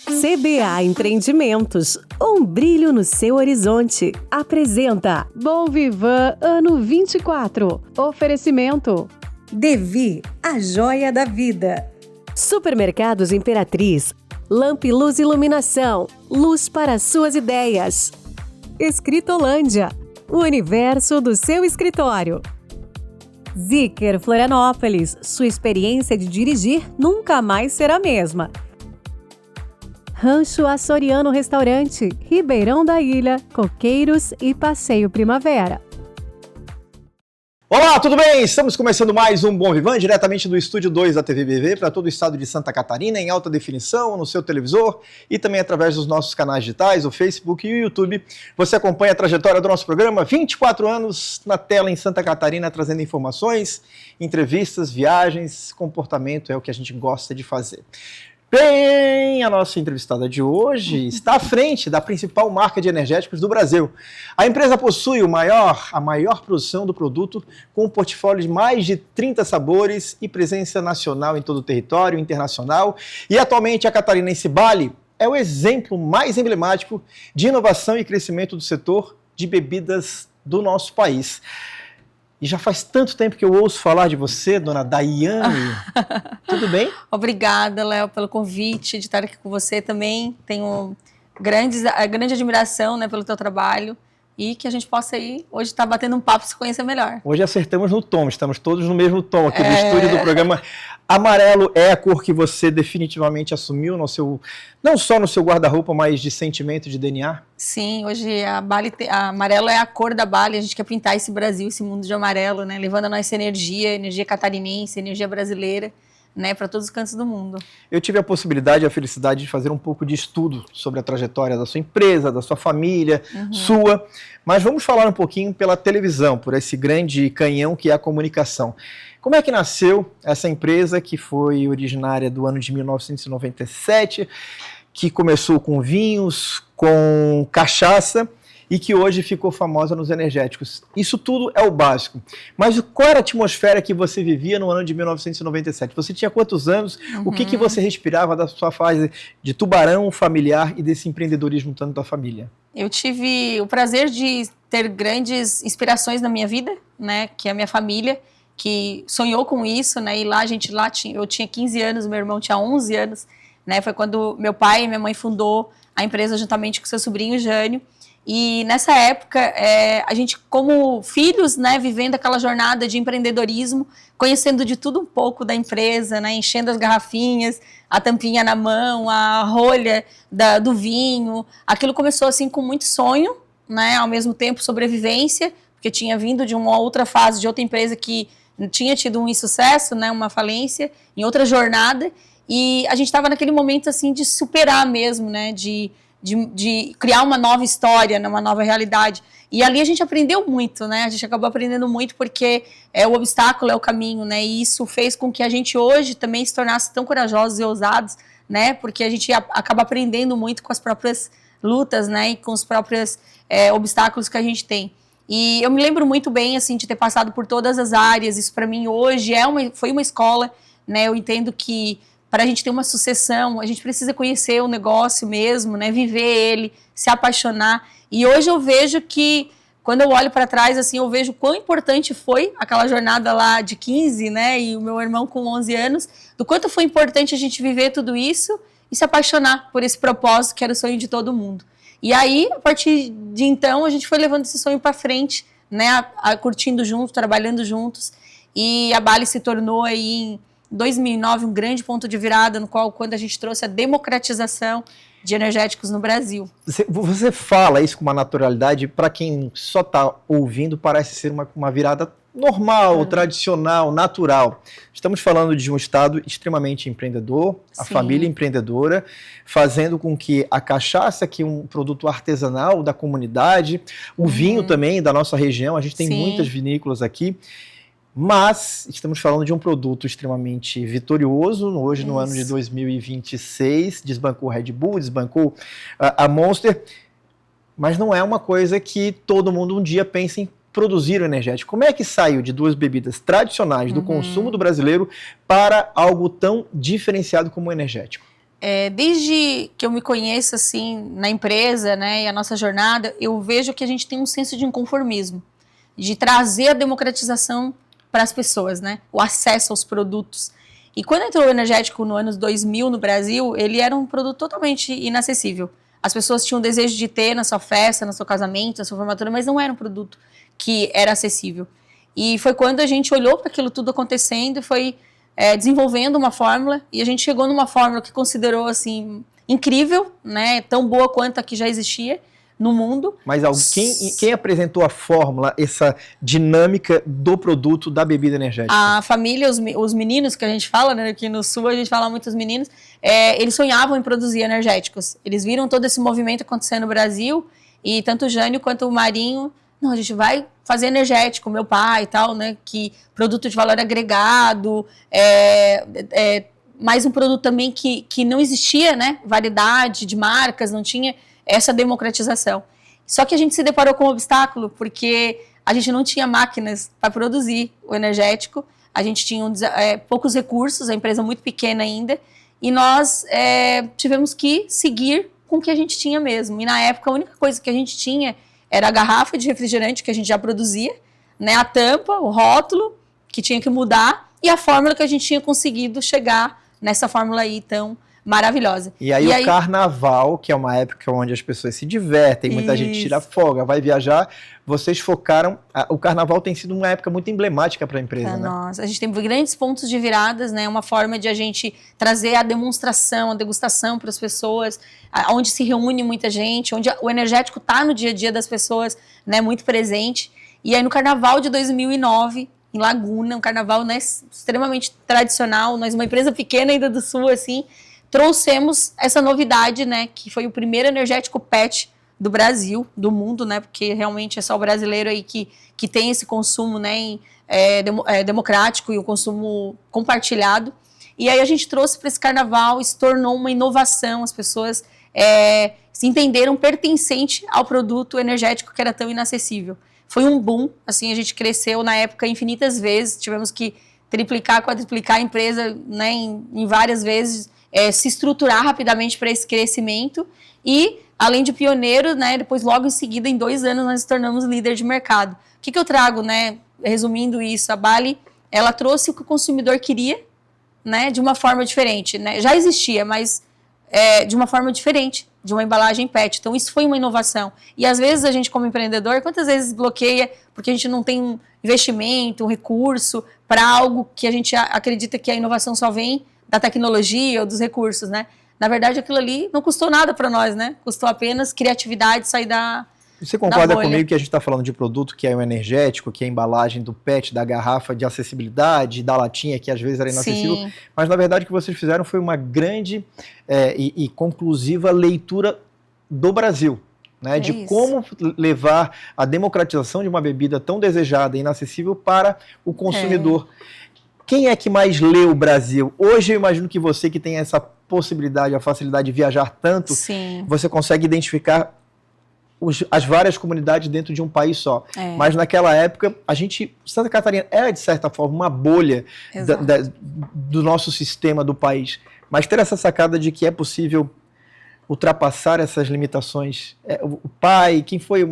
CBA Empreendimentos, um brilho no seu horizonte. Apresenta Bom Vivan Ano 24. Oferecimento Devi, a joia da vida. Supermercados Imperatriz, Lamp Luz Iluminação, luz para suas ideias. Escritolândia, o universo do seu escritório. Zicker Florianópolis, sua experiência de dirigir nunca mais será a mesma. Rancho Açoriano Restaurante, Ribeirão da Ilha, Coqueiros e Passeio Primavera. Olá, tudo bem? Estamos começando mais um Bom Vivan, diretamente do Estúdio 2 da TV BV, para todo o estado de Santa Catarina, em alta definição, no seu televisor e também através dos nossos canais digitais, o Facebook e o YouTube. Você acompanha a trajetória do nosso programa, 24 anos na tela em Santa Catarina, trazendo informações, entrevistas, viagens, comportamento, é o que a gente gosta de fazer. Bem, a nossa entrevistada de hoje está à frente da principal marca de energéticos do Brasil. A empresa possui a maior produção do produto, com um portfólio de mais de 30 sabores e presença nacional em todo o território, internacional. E atualmente a catarinense Bali é o exemplo mais emblemático de inovação e crescimento do setor de bebidas do nosso país. E já faz tanto tempo que eu ouço falar de você, dona Daiane. Tudo bem? Obrigada, Léo, pelo convite de estar aqui com você também. Tenho grande admiração, né, pelo teu trabalho e que a gente possa aí hoje estar batendo um papo e se conhecer melhor. Hoje acertamos no tom, estamos todos no mesmo tom aqui do estúdio do programa. Amarelo é a cor que você definitivamente assumiu no seu, não só no seu guarda-roupa, mas de sentimento, de DNA? Sim, hoje a amarelo é a cor da Bali, a gente quer pintar esse Brasil, esse mundo de amarelo, né, levando a nossa energia catarinense, energia brasileira, né, para todos os cantos do mundo. Eu tive a possibilidade e a felicidade de fazer um pouco de estudo sobre a trajetória da sua empresa, da sua família, sua, mas vamos falar um pouquinho pela televisão, por esse grande canhão que é a comunicação. Como é que nasceu essa empresa que foi originária do ano de 1997, que começou com vinhos, com cachaça e que hoje ficou famosa nos energéticos? Isso tudo é o básico. Mas qual era a atmosfera que você vivia no ano de 1997? Você tinha quantos anos? O que você respirava da sua fase de tubarão familiar e desse empreendedorismo tanto da família? Eu tive o prazer de ter grandes inspirações na minha vida, né, que é a minha família, que sonhou com isso, né, e eu tinha 15 anos, meu irmão tinha 11 anos, né, foi quando meu pai e minha mãe fundou a empresa juntamente com seu sobrinho Jânio, e nessa época, a gente como filhos, né, vivendo aquela jornada de empreendedorismo, conhecendo de tudo um pouco da empresa, né, enchendo as garrafinhas, a tampinha na mão, a rolha do vinho, aquilo começou assim com muito sonho, né, ao mesmo tempo sobrevivência, porque tinha vindo de uma outra fase, de outra empresa que tinha tido um insucesso, né, uma falência, em outra jornada, e a gente estava naquele momento assim de superar mesmo, né, de criar uma nova história, né, uma nova realidade. E ali a gente aprendeu muito, né, a gente acabou aprendendo muito porque o obstáculo é o caminho, né, e isso fez com que a gente hoje também se tornasse tão corajosos e ousados, né, porque a gente acaba aprendendo muito com as próprias lutas, né, e com os próprios obstáculos que a gente tem. E eu me lembro muito bem, assim, de ter passado por todas as áreas. Isso para mim hoje foi uma escola, né? Eu entendo que para a gente ter uma sucessão, a gente precisa conhecer o negócio mesmo, né? Viver ele, se apaixonar. E hoje eu vejo que, quando eu olho para trás, assim, eu vejo quão importante foi aquela jornada lá de 15, né? E o meu irmão com 11 anos, do quanto foi importante a gente viver tudo isso e se apaixonar por esse propósito que era o sonho de todo mundo. E aí, a partir de então, a gente foi levando esse sonho para frente, né, curtindo juntos, trabalhando juntos, e a Bali se tornou aí em 2009 um grande ponto de virada, no qual quando a gente trouxe a democratização de energéticos no Brasil. Você fala isso com uma naturalidade, para quem só está ouvindo, parece ser uma virada normal, tradicional, natural. Estamos falando de um estado extremamente empreendedor, a família empreendedora, fazendo com que a cachaça, que é um produto artesanal da comunidade, o vinho também da nossa região, a gente tem muitas vinícolas aqui, mas estamos falando de um produto extremamente vitorioso, hoje no ano de 2026, desbancou Red Bull, desbancou a Monster, mas não é uma coisa que todo mundo um dia pensa em produzir o energético. Como é que saiu de duas bebidas tradicionais do consumo do brasileiro para algo tão diferenciado como o energético? Desde que eu me conheço, assim, na empresa, né, e a nossa jornada, eu vejo que a gente tem um senso de inconformismo, de trazer a democratização para as pessoas, né, o acesso aos produtos. E quando entrou o energético no ano 2000 no Brasil, ele era um produto totalmente inacessível. As pessoas tinham o desejo de ter na sua festa, no seu casamento, na sua formatura, mas não era um produto que era acessível. E foi quando a gente olhou para aquilo tudo acontecendo e foi desenvolvendo uma fórmula, e a gente chegou numa fórmula que considerou assim incrível, né, tão boa quanto a que já existia no mundo. Mas quem apresentou a fórmula, essa dinâmica do produto da bebida energética? A família, os meninos que a gente fala, né, aqui no Sul a gente fala muito os meninos, eles sonhavam em produzir energéticos. Eles viram todo esse movimento acontecendo no Brasil, e tanto o Jânio quanto o Marinho, não, a gente vai fazer energético, meu pai e tal, né, que produto de valor agregado, mais um produto também que não existia, né, variedade de marcas, não tinha essa democratização. Só que a gente se deparou com um obstáculo, porque a gente não tinha máquinas para produzir o energético, a gente tinha poucos recursos, a empresa muito pequena ainda, e nós tivemos que seguir com o que a gente tinha mesmo. E na época a única coisa que a gente tinha era a garrafa de refrigerante que a gente já produzia, né, a tampa, o rótulo, que tinha que mudar, e a fórmula que a gente tinha conseguido chegar nessa fórmula aí tão maravilhosa. E aí o carnaval, que é uma época onde as pessoas se divertem, muita gente tira folga, vai viajar, vocês focaram... O carnaval tem sido uma época muito emblemática para a empresa, né? Nossa, a gente tem grandes pontos de viradas, né? Uma forma de a gente trazer a demonstração, a degustação para as pessoas, onde se reúne muita gente, onde o energético está no dia a dia das pessoas, né? Muito presente. E aí no carnaval de 2009... em Laguna, um carnaval, né, extremamente tradicional, nós uma empresa pequena ainda do Sul, assim, trouxemos essa novidade, né, que foi o primeiro energético PET do Brasil, do mundo, né, porque realmente é só o brasileiro aí que tem esse consumo, né, democrático e o consumo compartilhado. E aí a gente trouxe para esse carnaval, se tornou uma inovação, as pessoas se entenderam pertencente ao produto energético que era tão inacessível. Foi um boom, assim, a gente cresceu na época infinitas vezes, tivemos que triplicar, quadruplicar a empresa, né, em várias vezes, se estruturar rapidamente para esse crescimento e, além de pioneiro, né, depois logo em seguida, em 2 anos, nós nos tornamos líder de mercado. O que eu trago, né, resumindo isso, a Bali, ela trouxe o que o consumidor queria, né, de uma forma diferente, né, já existia, mas de uma forma diferente, de uma embalagem PET. Então, isso foi uma inovação. E, às vezes, a gente, como empreendedor, quantas vezes bloqueia porque a gente não tem um investimento, um recurso para algo que a gente acredita que a inovação só vem da tecnologia ou dos recursos, né? Na verdade, aquilo ali não custou nada para nós, né? Custou apenas criatividade, sair da Você concorda comigo que a gente está falando de produto que é o energético, que é a embalagem do PET, da garrafa, de acessibilidade, da latinha, que às vezes era inacessível, sim, mas na verdade o que vocês fizeram foi uma grande e conclusiva leitura do Brasil, né, de isso, como levar a democratização de uma bebida tão desejada e inacessível para o consumidor. Quem é que mais lê o Brasil? Hoje eu imagino que você que tem essa possibilidade, a facilidade de viajar tanto, sim, você consegue identificar as várias comunidades dentro de um país só. Mas naquela época, Santa Catarina era, de certa forma, uma bolha do nosso sistema, do país. Mas ter essa sacada de que é possível ultrapassar essas limitações. O pai, quem foi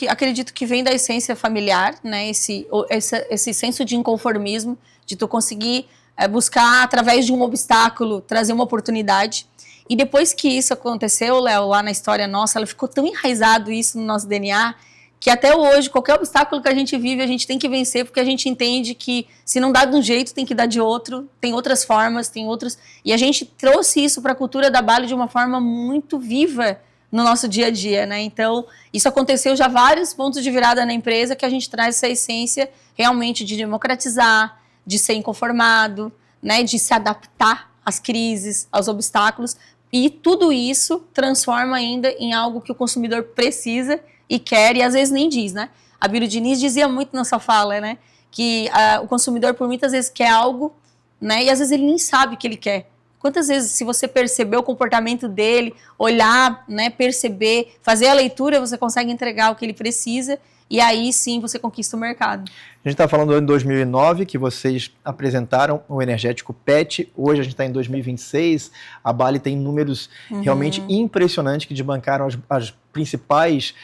acredito que vem da essência familiar, né? Esse senso de inconformismo, de tu conseguir buscar, através de um obstáculo, trazer uma oportunidade. E depois que isso aconteceu, Léo, lá na história nossa, ela ficou tão enraizado isso no nosso DNA, que até hoje, qualquer obstáculo que a gente vive, a gente tem que vencer, porque a gente entende que se não dá de um jeito, tem que dar de outro, tem outras formas, tem outros... E a gente trouxe isso para a cultura da Bali de uma forma muito viva no nosso dia a dia, né? Então, isso aconteceu já vários pontos de virada na empresa, que a gente traz essa essência realmente de democratizar, de ser inconformado, né? De se adaptar às crises, aos obstáculos, e tudo isso transforma ainda em algo que o consumidor precisa e quer, e às vezes nem diz, né? A Bíblia Diniz dizia muito na sua fala, né? Que o consumidor, por muitas vezes, quer algo, né? E às vezes ele nem sabe o que ele quer. Quantas vezes, se você perceber o comportamento dele, olhar, né? Perceber, fazer a leitura, você consegue entregar o que ele precisa, e aí sim você conquista o mercado. A gente está falando em 2009 que vocês apresentaram o energético PET, hoje a gente está em 2026, a BALI tem números realmente impressionantes que desbancaram as principais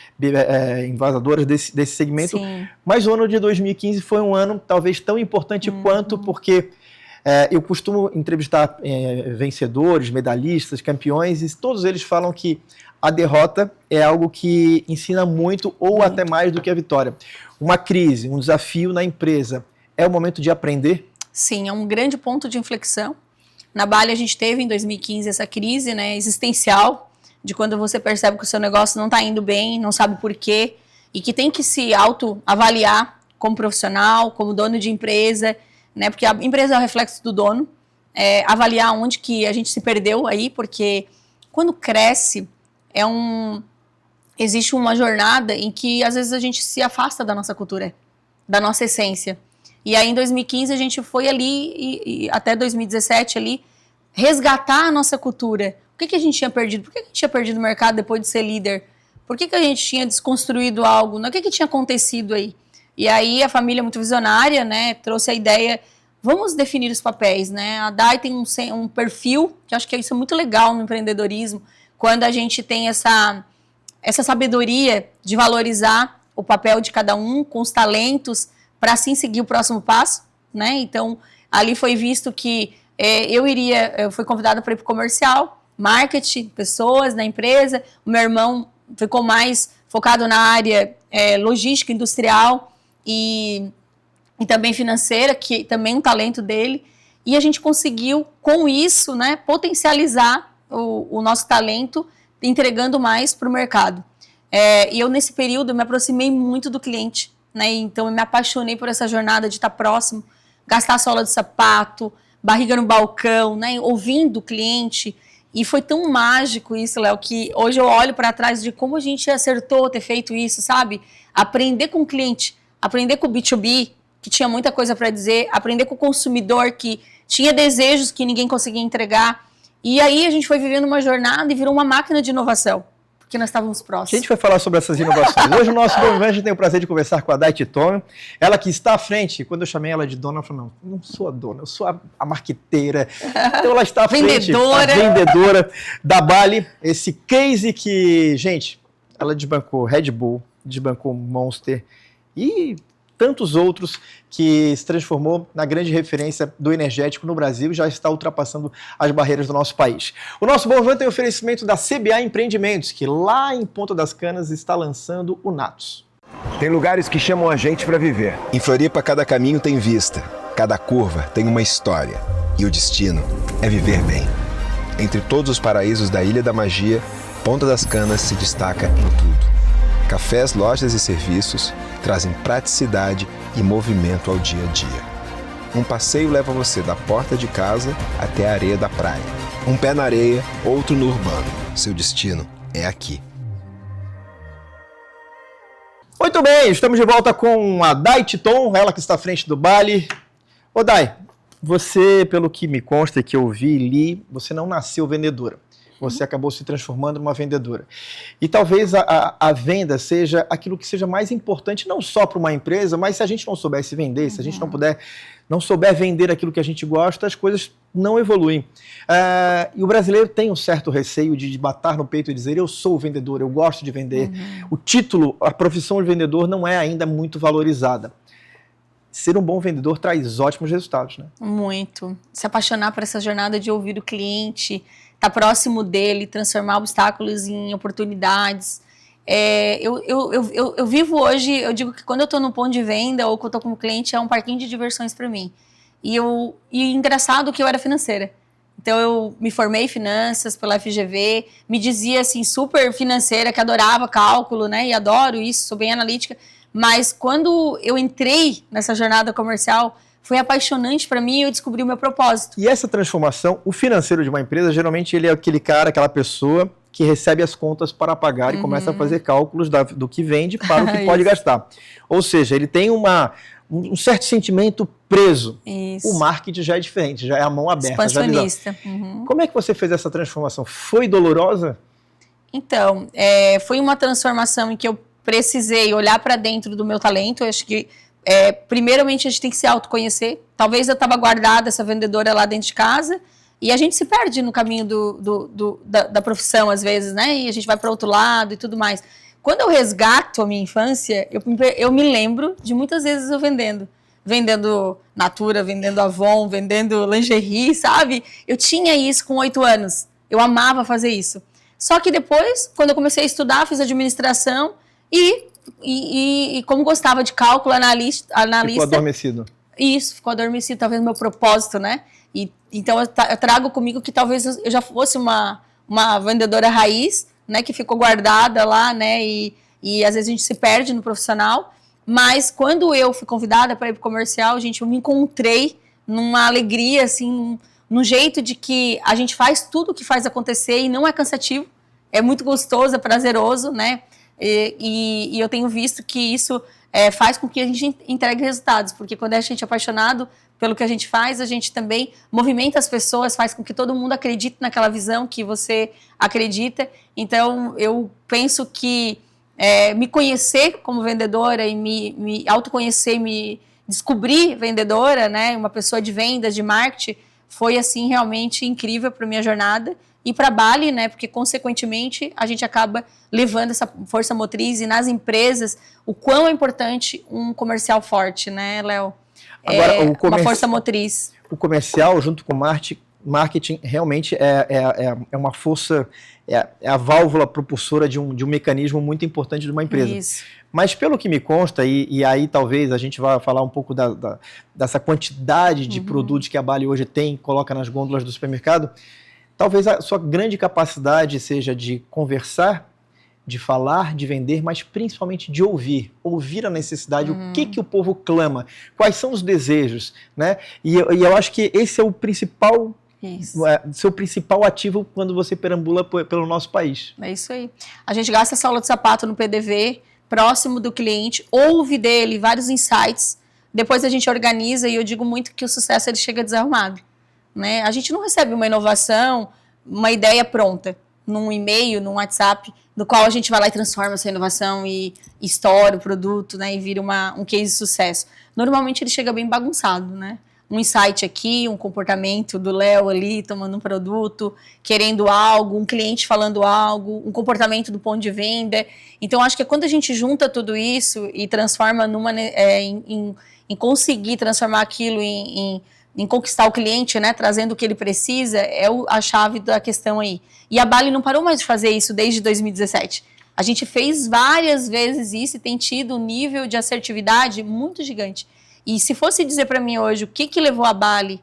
invasadoras desse segmento, Sim. Mas o ano de 2015 foi um ano talvez tão importante quanto, porque eu costumo entrevistar vencedores, medalhistas, campeões, e todos eles falam que a derrota é algo que ensina muito ou até mais do que a vitória. Uma crise, um desafio na empresa, é o momento de aprender? Sim, é um grande ponto de inflexão. Na BALI a gente teve em 2015 essa crise, né, existencial, de quando você percebe que o seu negócio não está indo bem, não sabe por quê, e que tem que se autoavaliar como profissional, como dono de empresa, né, porque a empresa é o reflexo do dono, avaliar onde que a gente se perdeu aí, porque quando cresce, existe uma jornada em que às vezes a gente se afasta da nossa cultura, da nossa essência. E aí em 2015 a gente foi ali, e até 2017 ali, resgatar a nossa cultura. O que a gente tinha perdido? Por que a gente tinha perdido o mercado depois de ser líder? Por que a gente tinha desconstruído algo? O que tinha acontecido aí? E aí a família muito visionária, né, trouxe a ideia, vamos definir os papéis, né? A Dai tem um perfil, que eu acho que isso é muito legal no empreendedorismo, quando a gente tem essa sabedoria de valorizar o papel de cada um, com os talentos, para assim seguir o próximo passo, né? Então, ali foi visto que eu fui convidada para ir para o comercial, marketing, pessoas na empresa, o meu irmão ficou mais focado na área logística, industrial e também financeira, que também é um talento dele, e a gente conseguiu, com isso, né, potencializar o nosso talento, entregando mais para o mercado. E eu, nesse período, me aproximei muito do cliente, né, então eu me apaixonei por essa jornada de estar próximo, gastar a sola de sapato, barriga no balcão, né, ouvindo o cliente, e foi tão mágico isso, Léo, que hoje eu olho para trás de como a gente acertou ter feito isso, sabe? Aprender com o cliente, aprender com o B2B, que tinha muita coisa para dizer, aprender com o consumidor, que tinha desejos que ninguém conseguia entregar. E aí a gente foi vivendo uma jornada e virou uma máquina de inovação, porque nós estávamos próximos. A gente vai falar sobre essas inovações. Hoje, o nosso Bom Vivante tem o prazer de conversar com a Dai Titone, ela que está à frente. Quando eu chamei ela de dona, ela falou, não sou a dona, eu sou a marqueteira. Então ela está à frente, a vendedora da BALI, esse case que, gente, ela desbancou Red Bull, desbancou Monster e tantos outros, que se transformou na grande referência do energético no Brasil e já está ultrapassando as barreiras do nosso país. O nosso Bom Vivante tem oferecimento da CBA Empreendimentos, que lá em Ponta das Canas está lançando o Natus. Tem lugares que chamam a gente para viver. Em Floripa, cada caminho tem vista, cada curva tem uma história. E o destino é viver bem. Entre todos os paraísos da Ilha da Magia, Ponta das Canas se destaca em tudo. Cafés, lojas e serviços trazem praticidade e movimento ao dia a dia. Um passeio leva você da porta de casa até a areia da praia. Um pé na areia, outro no urbano. Seu destino é aqui. Muito bem, estamos de volta com a Dai Titone, ela que está à frente do BALI. Ô Dai, você, pelo que me consta, que eu vi e li, você não nasceu vendedora. Você acabou se transformando numa vendedora. E talvez a venda seja aquilo que seja mais importante, não só para uma empresa, mas se a gente não souber se vender, se a gente não souber vender aquilo que a gente gosta, as coisas não evoluem. E o brasileiro tem um certo receio de bater no peito e dizer, eu sou vendedor, eu gosto de vender. O título, a profissão de vendedor não é ainda muito valorizada. Ser um bom vendedor traz ótimos resultados, né? Muito. Se apaixonar por essa jornada de ouvir o cliente, estar próximo dele, transformar obstáculos em oportunidades. Eu vivo hoje, eu digo que quando eu estou no ponto de venda ou que eu estou com o cliente, é um parquinho de diversões para mim. E engraçado que eu era financeira. Então eu me formei em finanças pela FGV, me dizia assim, super financeira, que adorava cálculo, né? E adoro isso, sou bem analítica. Mas quando eu entrei nessa jornada comercial, foi apaixonante para mim e eu descobri o meu propósito. E essa transformação, o financeiro de uma empresa, geralmente ele é aquele cara, aquela pessoa que recebe as contas para pagar e começa a fazer cálculos do que vende para o que pode gastar. Ou seja, ele tem um certo sentimento preso. Isso. O marketing já é diferente, já é a mão aberta. Expansionista. Como é que você fez essa transformação? Foi dolorosa? Então, foi uma transformação em que eu precisei olhar para dentro do meu talento. Eu acho que, primeiramente, a gente tem que se autoconhecer. Talvez eu estava guardada, essa vendedora lá dentro de casa, e a gente se perde no caminho da profissão, às vezes, né? E a gente vai para outro lado e tudo mais. Quando eu resgato a minha infância, eu me lembro de muitas vezes eu vendendo Natura, vendendo Avon, vendendo lingerie, sabe? Eu tinha isso com 8 anos. Eu amava fazer isso. Só que depois, quando eu comecei a estudar, fiz administração e como gostava de cálculo, analista... Ficou adormecido. Isso, ficou adormecido, talvez meu propósito, né? Então eu trago comigo que talvez eu já fosse uma vendedora raiz, né? Que ficou guardada lá, né? E às vezes a gente se perde no profissional. Mas quando eu fui convidada para ir para o comercial, gente, eu me encontrei numa alegria, assim, num jeito de que a gente faz tudo o que faz acontecer e não é cansativo, é muito gostoso, é prazeroso, né? E eu tenho visto que isso faz com que a gente entregue resultados, porque quando a gente é apaixonado pelo que a gente faz, a gente também movimenta as pessoas, faz com que todo mundo acredite naquela visão que você acredita. Então, eu penso que me conhecer como vendedora e me autoconhecer, me descobrir vendedora, né, uma pessoa de vendas, de marketing, foi assim realmente incrível para minha jornada e para a Bali, né, porque consequentemente a gente acaba levando essa força motriz e nas empresas o quão é importante um comercial forte, né, Léo? Agora, uma força motriz. O comercial junto com o marketing realmente é uma força, é a válvula propulsora de um mecanismo muito importante de uma empresa. Isso. Mas pelo que me consta, e aí talvez a gente vá falar um pouco dessa quantidade de produtos que a Bali hoje tem, coloca nas gôndolas do supermercado, talvez a sua grande capacidade seja de conversar, de falar, de vender, mas principalmente de ouvir a necessidade, o que o povo clama, quais são os desejos, né? E eu acho que esse é o principal... seu principal ativo quando você perambula pelo nosso país. É isso aí. A gente gasta essa aula de sapato no PDV, próximo do cliente, ouve dele vários insights, depois a gente organiza e eu digo muito que o sucesso ele chega desarrumado, né? A gente não recebe uma inovação, uma ideia pronta, num e-mail, num WhatsApp, no qual a gente vai lá e transforma essa inovação e estoura o produto, né? E vira um case de sucesso. Normalmente ele chega bem bagunçado, né? Um insight aqui, um comportamento do Léo ali tomando um produto, querendo algo, um cliente falando algo, um comportamento do ponto de venda. Então, acho que quando a gente junta tudo isso e transforma em conseguir transformar aquilo em conquistar o cliente, né, trazendo o que ele precisa, a chave da questão aí. E a Bali não parou mais de fazer isso desde 2017. A gente fez várias vezes isso e tem tido um nível de assertividade muito gigante. E se fosse dizer para mim hoje o que levou a Bali,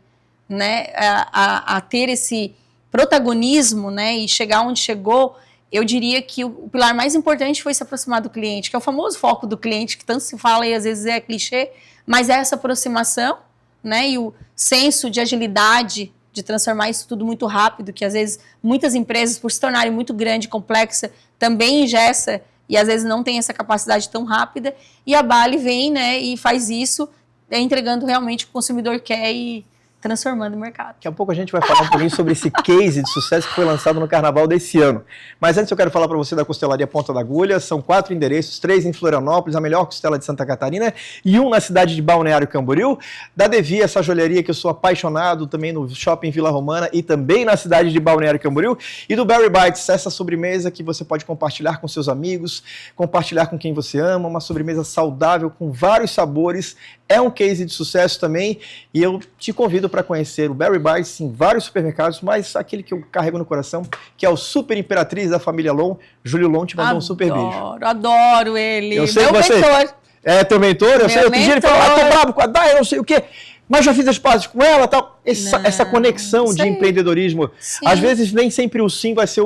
né, a ter esse protagonismo, né, e chegar onde chegou, eu diria que o pilar mais importante foi se aproximar do cliente, que é o famoso foco do cliente, que tanto se fala e às vezes é clichê, mas é essa aproximação, né, e o senso de agilidade, de transformar isso tudo muito rápido, que às vezes muitas empresas, por se tornarem muito grande e complexa, também engessa e às vezes não tem essa capacidade tão rápida, e a Bali vem, né, e faz isso, entregando realmente o que o consumidor quer e transformando o mercado. Daqui a pouco a gente vai falar um pouquinho sobre esse case de sucesso que foi lançado no Carnaval desse ano. Mas antes eu quero falar para você da Costelaria Ponta da Agulha. São 4 endereços, 3 em Florianópolis, a melhor costela de Santa Catarina, e 1 na cidade de Balneário Camboriú. Da Devi, essa joalheria que eu sou apaixonado, também no Shopping Vila Romana e também na cidade de Balneário Camboriú. E do Berry Bites, essa sobremesa que você pode compartilhar com seus amigos, compartilhar com quem você ama, uma sobremesa saudável com vários sabores. É um case de sucesso também, e eu te convido para conhecer o Berry Bites em vários supermercados, mas aquele que eu carrego no coração, que é o Super Imperatriz da família Long. Júlio Long te mandou um super beijo. Adoro ele. Eu sei meu que você mentor. É teu mentor? Eu sei, outro dia ele falou, tô bravo com a Dai, eu não sei o quê, mas já fiz as pazes com ela, tal. Essa conexão de empreendedorismo. Sim. Às vezes nem sempre o sim vai ser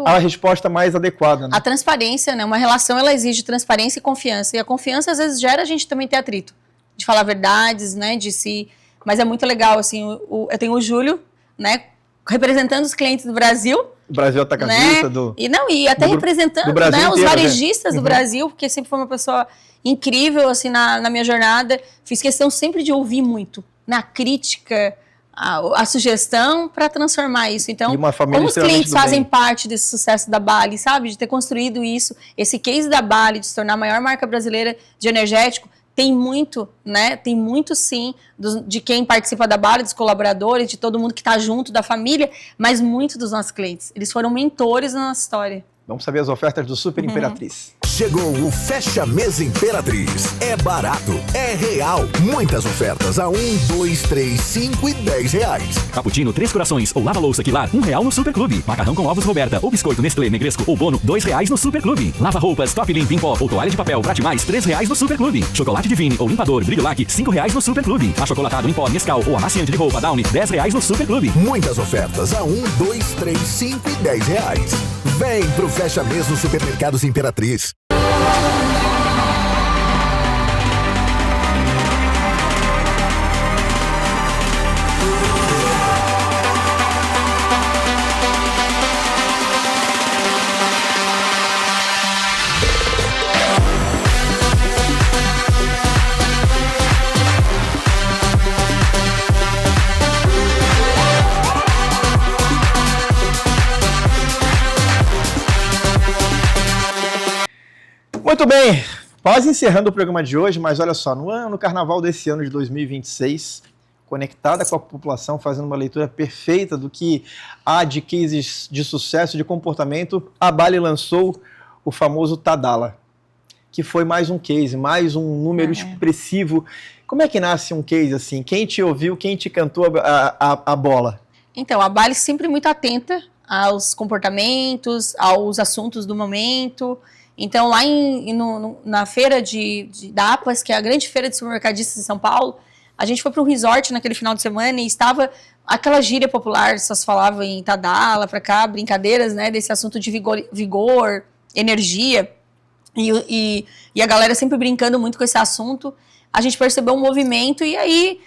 a resposta mais adequada. Né? A transparência, né? Uma relação, ela exige transparência e confiança. E a confiança, às vezes, gera a gente também ter atrito. De falar verdades, né? De si. Mas é muito legal, assim. Eu tenho o Júlio, né? Representando os clientes do Brasil. O Brasil atacadista, né? E até representando, né, os varejistas do Brasil, porque sempre foi uma pessoa incrível, assim, na minha jornada. Fiz questão sempre de ouvir muito. Na crítica, a sugestão para transformar isso. Então, E uma família como os extremamente clientes do fazem bem. parte desse sucesso da Bali, sabe? De ter construído isso, esse case da Bali, de se tornar a maior marca brasileira de energético, tem muito, né? Tem muito, sim, de quem participa da Bali, dos colaboradores, de todo mundo que está junto, da família, mas muito dos nossos clientes. Eles foram mentores na nossa história. Vamos saber as ofertas do Super Imperatriz. Chegou o Fecha Mês Imperatriz. É barato, é real. Muitas ofertas a 1, 2, 3, 5 e 10 reais. Cappuccino 3 corações ou lava-louça Quilar, R$1 no Super Clube. Macarrão com ovos Roberta ou biscoito Nestlé Negresco ou Bono, R$2 no Super Clube. Lava-roupas Top Limp em pó ou toalha de papel Prate Mais, R$3 no Super Clube. Chocolate Divine ou limpador Brilho Lac, R$5 no Super Clube. Achocolatado em pó Nescau ou amaciante de roupa Downy, R$10 no Super Clube. Muitas ofertas a 1, 2, 3, 5 e 10 reais. Vem pro Fecha Mês no Supermercados Imperatriz. Muito bem, quase encerrando o programa de hoje, mas olha só, no carnaval desse ano de 2026, conectada com a população, fazendo uma leitura perfeita do que há de cases de sucesso, de comportamento, a Bali lançou o famoso Tadala, que foi mais um case, mais um número expressivo. Como é que nasce um case assim? Quem te ouviu, quem te cantou a bola? Então, a Bali sempre muito atenta aos comportamentos, aos assuntos do momento. Então, lá na feira da APAS, que é a grande feira de supermercadistas de São Paulo, a gente foi para um resort naquele final de semana e estava aquela gíria popular, só se falava em Tadala, para cá, brincadeiras, né, desse assunto de vigor, energia, e a galera sempre brincando muito com esse assunto. A gente percebeu um movimento e aí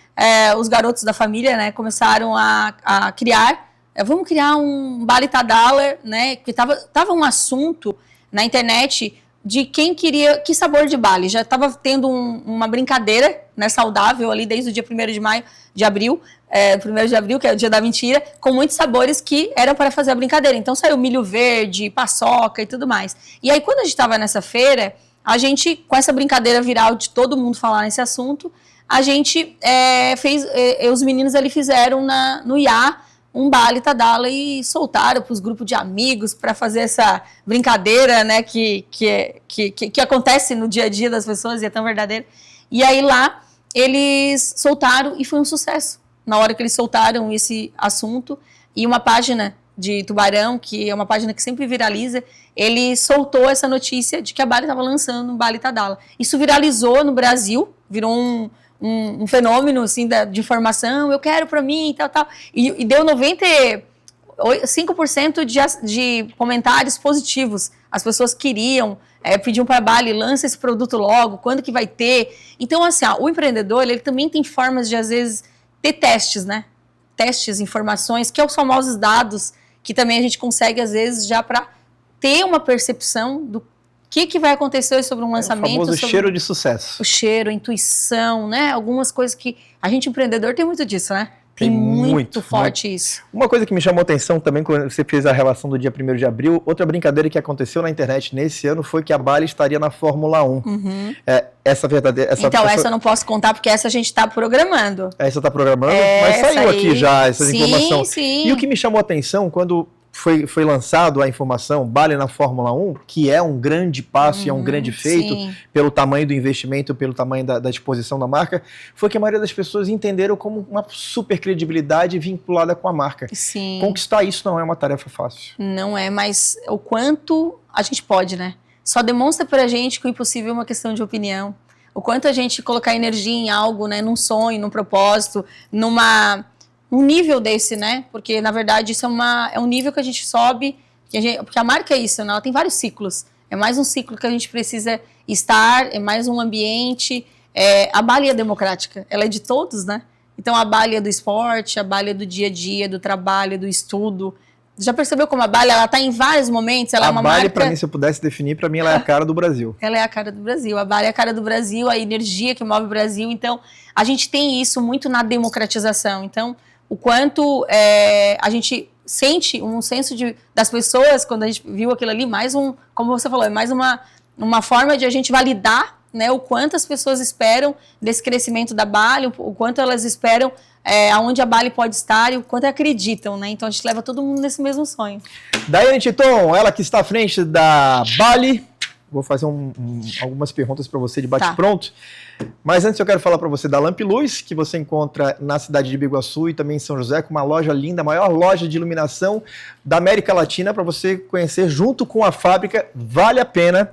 os garotos da família, né, começaram a criar, vamos criar um Bali Tadala, né, porque tava um assunto na internet de quem queria, que sabor de Bali. Já estava tendo uma brincadeira, né, saudável ali desde o dia 1º de abril, 1º de abril, que é o dia da mentira, com muitos sabores que eram para fazer a brincadeira. Então saiu milho verde, paçoca e tudo mais. E aí quando a gente estava nessa feira, a gente, com essa brincadeira viral de todo mundo falar nesse assunto, a gente os meninos ali fizeram no IA um Bali Tadala e soltaram para os grupos de amigos para fazer essa brincadeira, né, que acontece no dia a dia das pessoas e é tão verdadeira. E aí lá eles soltaram e foi um sucesso. Na hora que eles soltaram esse assunto, e uma página de Tubarão, que é uma página que sempre viraliza, ele soltou essa notícia de que a Bali estava lançando um Bali Tadala. Isso viralizou no Brasil, virou um fenômeno assim, de informação, eu quero para mim, tal. E deu 95% de comentários positivos. As pessoas queriam, pediam para a Bali, lança esse produto logo, quando que vai ter? Então, assim, o empreendedor, ele também tem formas de, às vezes, ter testes, né? Testes, informações, que são os famosos dados, que também a gente consegue, às vezes, já para ter uma percepção do que vai acontecer sobre um lançamento. O famoso cheiro de sucesso. O cheiro, a intuição, né? Algumas coisas que a gente empreendedor tem muito disso, né? Tem muito forte isso. Uma coisa que me chamou a atenção também quando você fez a relação do dia 1º de abril, outra brincadeira que aconteceu na internet nesse ano foi que a Bali estaria na Fórmula 1. Uhum. Essa verdadeira... Essa eu não posso contar porque essa a gente está programando. Essa está programando? Mas saiu aqui já essa informação. Sim. E o que me chamou a atenção quando foi lançado a informação Bali na Fórmula 1, que é um grande passo e é um grande feito pelo tamanho do investimento, pelo tamanho da exposição da marca, foi que a maioria das pessoas entenderam como uma super credibilidade vinculada com a marca. Sim. Conquistar isso não é uma tarefa fácil. Não é, mas o quanto a gente pode, né? Só demonstra pra gente que o impossível é uma questão de opinião. O quanto a gente colocar energia em algo, né? Num sonho, num propósito, um nível desse, né? Porque, na verdade, isso é um nível que a gente sobe, porque a marca é isso, né? Ela tem vários ciclos. É mais um ciclo que a gente precisa estar, é mais um ambiente. A Bali é democrática, ela é de todos, né? Então, a Bali é do esporte, a Bali é do dia a dia, do trabalho, do estudo. Já percebeu como a Bali, ela está em vários momentos, ela é uma marca... A Bali, para mim, se eu pudesse definir, para mim ela é a cara do Brasil. Ela é a cara do Brasil, a Bali é a cara do Brasil, a energia que move o Brasil. Então, a gente tem isso muito na democratização. Então, o quanto a gente sente um senso das pessoas, quando a gente viu aquilo ali, como você falou, é mais uma forma de a gente validar, né, o quanto as pessoas esperam desse crescimento da Bali, o quanto elas esperam aonde a Bali pode estar e o quanto acreditam, né? Então a gente leva todo mundo nesse mesmo sonho. Daiane Titon, ela que está à frente da Bali. Vou fazer algumas perguntas para você de bate-pronto. Mas antes eu quero falar para você da Lamp Luz, que você encontra na cidade de Biguaçu e também em São José, com uma loja linda, a maior loja de iluminação da América Latina, para você conhecer junto com a fábrica, vale a pena,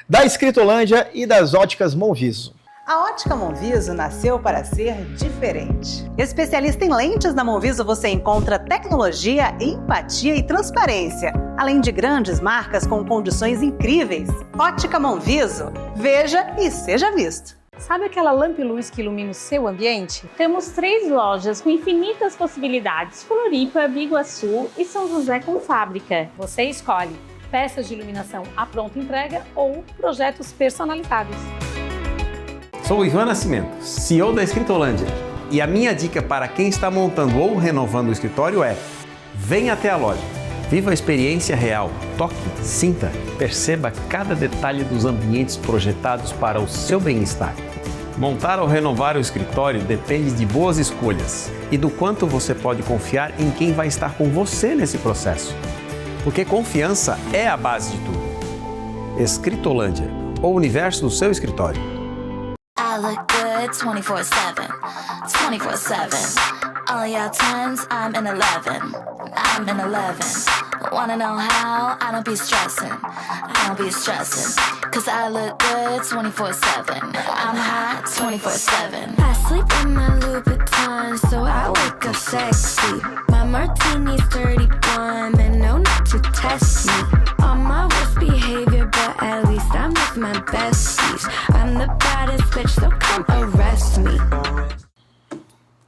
da Escritolândia e das óticas Monviso. A Ótica Monviso nasceu para ser diferente. Especialista em lentes, na Monviso você encontra tecnologia, empatia e transparência, além de grandes marcas com condições incríveis. Ótica Monviso, veja e seja visto. Sabe aquela lamp luz que ilumina o seu ambiente? Temos 3 lojas com infinitas possibilidades: Floripa, Biguaçu e São José com fábrica. Você escolhe peças de iluminação à pronta entrega ou projetos personalizados. Sou o Ivan Nascimento, CEO da Escritolândia, e a minha dica para quem está montando ou renovando o escritório é: venha até a loja, viva a experiência real, toque, sinta, perceba cada detalhe dos ambientes projetados para o seu bem-estar. Montar ou renovar o escritório depende de boas escolhas e do quanto você pode confiar em quem vai estar com você nesse processo. Porque confiança é a base de tudo. Escritolândia, o universo do seu escritório. I look good 24/7, 24/7. All your 10s, I'm in 11. I'm in 11. Wanna know how? I don't be stressing. I don't be stressing. Cause I look good 24/7. I'm hot 24/7. I sleep in my Louboutin, so I wake up sexy. My martini's 31, and no not to test me. On my worst behavior, but at least I'm with my besties. I'm the baddest bitch, so come arrest me.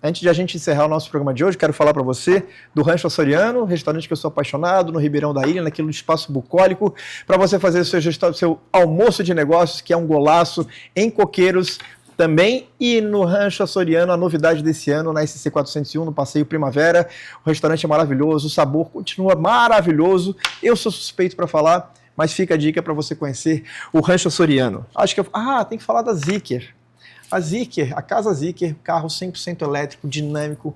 Antes de a gente encerrar o nosso programa de hoje, quero falar para você do Rancho Açoriano, restaurante que eu sou apaixonado, no Ribeirão da Ilha, naquele espaço bucólico, para você fazer o seu almoço de negócios, que é um golaço, em coqueiros também. E no Rancho Açoriano, a novidade desse ano, na SC 401, no Passeio Primavera, o restaurante é maravilhoso, o sabor continua maravilhoso. Eu sou suspeito para falar, mas fica a dica para você conhecer o Rancho Açoriano. Tem que falar da Zeekr. A Zeekr, a Casa Zeekr, carro 100% elétrico, dinâmico.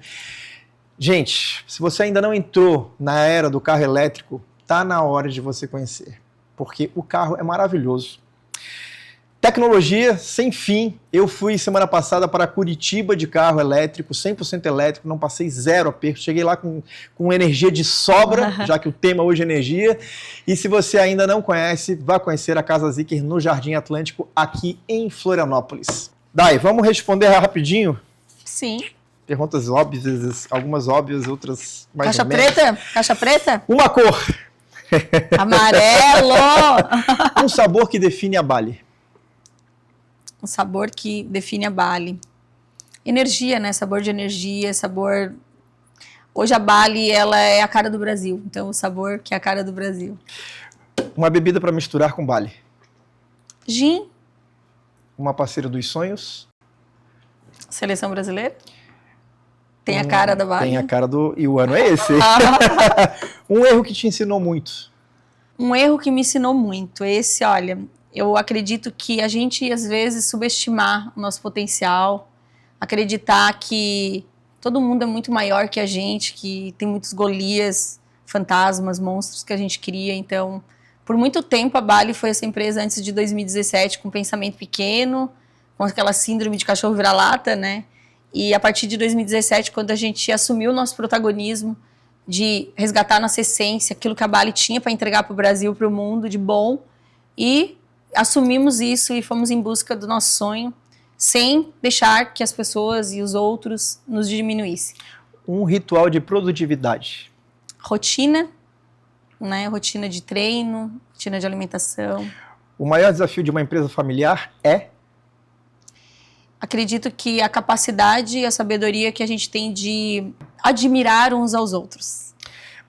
Gente, se você ainda não entrou na era do carro elétrico, tá na hora de você conhecer, porque o carro é maravilhoso. Tecnologia sem fim. Eu fui semana passada para Curitiba de carro elétrico, 100% elétrico, não passei zero aperto. Cheguei lá com energia de sobra, já que o tema hoje é energia. E se você ainda não conhece, vá conhecer a Casa Zeekr no Jardim Atlântico, aqui em Florianópolis. Dai, vamos responder rapidinho? Sim. Perguntas óbvias, algumas óbvias, outras mais Caixa preta? Caixa preta? Uma cor. Amarelo! Um sabor que define a Bali. Um sabor que define a Bali. Energia, né? Sabor de energia, sabor... Hoje a Bali, ela é a cara do Brasil. Então, o sabor que é a cara do Brasil. Uma bebida para misturar com Bali. Gin. Uma parceira dos sonhos. Seleção brasileira. Tem a cara da Bali. Tem a cara do... E o ano é esse. Um erro que te ensinou muito. Um erro que me ensinou muito. Esse, olha, eu acredito que a gente, às vezes, subestimar o nosso potencial, acreditar que todo mundo é muito maior que a gente, que tem muitos Golias, fantasmas, monstros que a gente cria. Então, por muito tempo, a Bali foi essa empresa, antes de 2017, com pensamento pequeno, com aquela síndrome de cachorro vira-lata, né? E a partir de 2017, quando a gente assumiu o nosso protagonismo de resgatar a nossa essência, aquilo que a Bali tinha para entregar para o Brasil, para o mundo, de bom, e assumimos isso e fomos em busca do nosso sonho, sem deixar que as pessoas e os outros nos diminuíssem. Um ritual de produtividade. Rotina, né? Rotina de treino, rotina de alimentação. O maior desafio de uma empresa familiar é? Acredito que a capacidade e a sabedoria que a gente tem de admirar uns aos outros.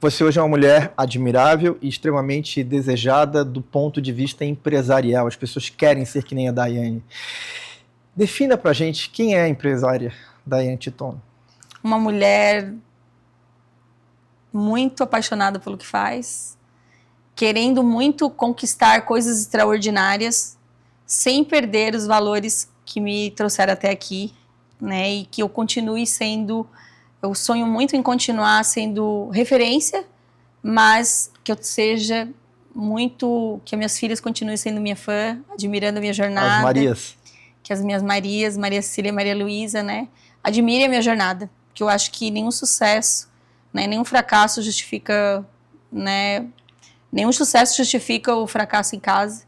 Você hoje é uma mulher admirável e extremamente desejada do ponto de vista empresarial. As pessoas querem ser que nem a Daiane. Defina pra gente quem é a empresária Daiane Titon. Uma mulher muito apaixonada pelo que faz, querendo muito conquistar coisas extraordinárias, sem perder os valores que me trouxeram até aqui, né? E que eu continue sendo, eu sonho muito em continuar sendo referência, mas que eu seja muito, que as minhas filhas continuem sendo minha fã, admirando a minha jornada. As Marias. Que as minhas Marias, Maria Cecília e Maria Luísa, né? Admirem a minha jornada, porque eu acho que nenhum sucesso, né, nenhum fracasso justifica, né? Nenhum sucesso justifica o fracasso em casa.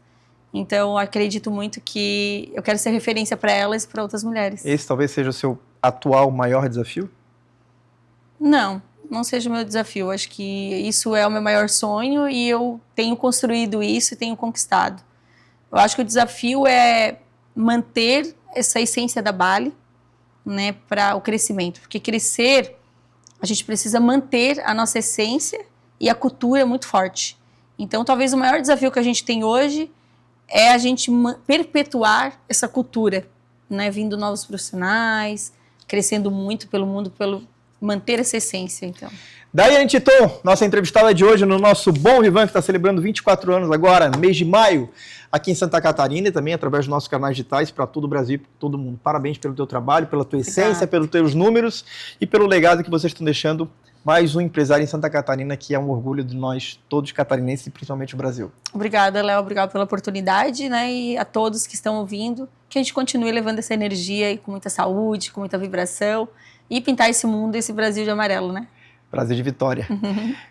Então, eu acredito muito que eu quero ser referência para elas e para outras mulheres. Esse talvez seja o seu atual maior desafio? Não seja o meu desafio. Acho que isso é o meu maior sonho e eu tenho construído isso e tenho conquistado. Eu acho que o desafio é manter essa essência da Bali, né, para o crescimento. Porque crescer, a gente precisa manter a nossa essência e a cultura muito forte. Então, talvez o maior desafio que a gente tem hoje é a gente perpetuar essa cultura, né, vindo novos profissionais, crescendo muito pelo mundo, pelo manter essa essência, então. Daiane Titon, nossa entrevistada de hoje no nosso Bom Vivan, que está celebrando 24 anos agora, no mês de maio, aqui em Santa Catarina e também através dos nossos canais digitais para todo o Brasil, para todo mundo. Parabéns pelo teu trabalho, pela tua essência, pelos teus números e pelo legado que vocês estão deixando. Mais um empresário em Santa Catarina, que é um orgulho de nós todos catarinenses e principalmente o Brasil. Obrigada, Léo. Obrigada pela oportunidade, né? E a todos que estão ouvindo, que a gente continue levando essa energia e com muita saúde, com muita vibração e pintar esse mundo, esse Brasil de amarelo, né? Prazer de vitória.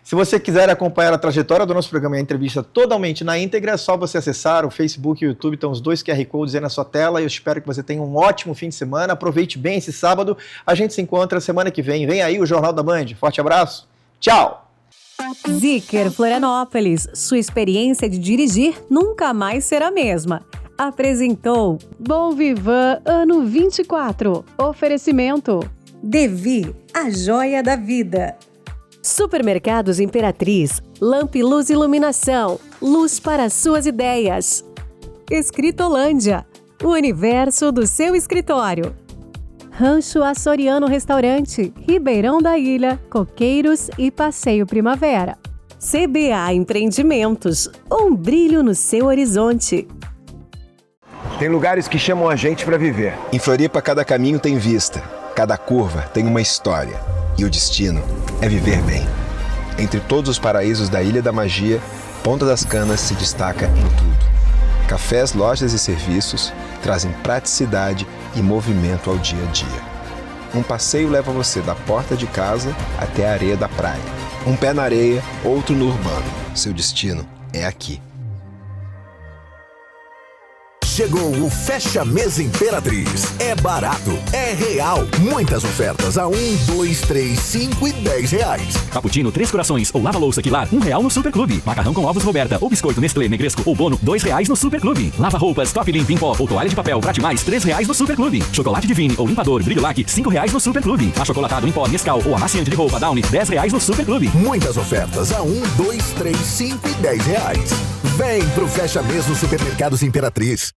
Se você quiser acompanhar a trajetória do nosso programa e a entrevista totalmente na íntegra, é só você acessar o Facebook e o YouTube, estão os dois QR Codes aí na sua tela. Eu espero que você tenha um ótimo fim de semana. Aproveite bem esse sábado. A gente se encontra semana que vem. Vem aí o Jornal da Band. Forte abraço. Tchau! Zeekr Florianópolis. Sua experiência de dirigir nunca mais será a mesma. Apresentou Bom Vivan Ano 24. Oferecimento Devi, a joia da vida. Supermercados Imperatriz, Lamp Luz Iluminação, luz para suas ideias. Escritolândia, o universo do seu escritório. Rancho Açoriano Restaurante, Ribeirão da Ilha, Coqueiros e Passeio Primavera. CBA Empreendimentos, um brilho no seu horizonte. Tem lugares que chamam a gente para viver. Em Floripa, cada caminho tem vista, cada curva tem uma história. E o destino é viver bem. Entre todos os paraísos da Ilha da Magia, Ponta das Canas se destaca em tudo. Cafés, lojas e serviços trazem praticidade e movimento ao dia a dia. Um passeio leva você da porta de casa até a areia da praia. Um pé na areia, outro no urbano. Seu destino é aqui. Chegou o Fecha Mês Imperatriz. É barato, é real. Muitas ofertas a 1, 2, 3, 5 e 10 reais. Cappuccino 3 corações ou lava-louça Quilar, R$1 no Superclube. Macarrão com ovos Roberta ou biscoito Nestlé Negresco ou Bono, R$2 no Superclube. Lava-roupas Top Limpo em pó ou toalha de papel Prate Mais, R$3 no Superclube. Chocolate Divine ou limpador Brilho Lac, R$5 no Superclube. Achocolatado em pó Nescau ou amaciante de roupa Downy, R$10 no Superclube. Muitas ofertas a 1, 2, 3, 5 e 10 reais. Vem pro Fecha Mês nos Supermercados Imperatriz.